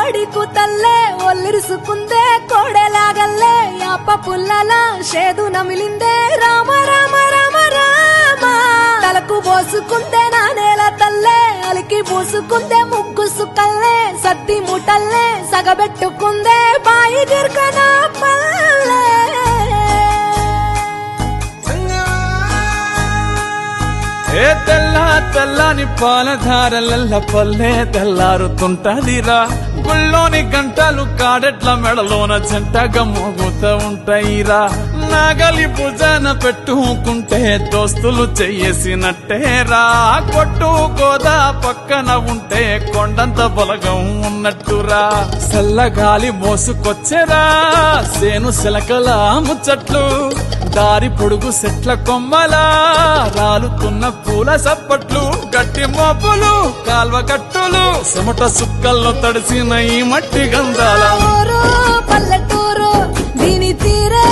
కోడి కూతల్లే ఒల్లిరుసుకుందే కోడెలాగల్లే యాప పుల్లల షేదు నమిలిందే రామ రామ రామ రామ తలకు పోసుకుందే నానేల తల్లే అలికి పూసుకుందే ముగ్గు సుక్కల్లే సత్తి ముటల్లే సగబెట్టుకుందే బాయి దిర్కన పల్లె ఏ తెల్ల తెల్లని పాలధారలల్ల పల్లె తెల్లారుతుంటదిరా గుళ్ళోని గంటలు కాడెట్ల మెడలోన జంటగా మోగుతూ ఉంటాయిరా నాగలి భుజాన పెట్టుకుంటే దోస్తులు చెయ్యేసినట్టేరా కొట్టు గోదా పక్కన ఉంటే కొండంత బలగం ఉన్నట్టురా చల్లగాలి మోసుకొచ్చెరా సేను శిలకల ముచ్చట్లు దారి పొడుగు సెట్ల కొమ్మలా రాలుతున్న పూల సప్పట్లు గట్టి మోపులు కాల్వ కట్టులు చెమట సుక్కల్లో తడిసిన ఈ మట్టి గంధాల పల్లెటూరు దీని తీరే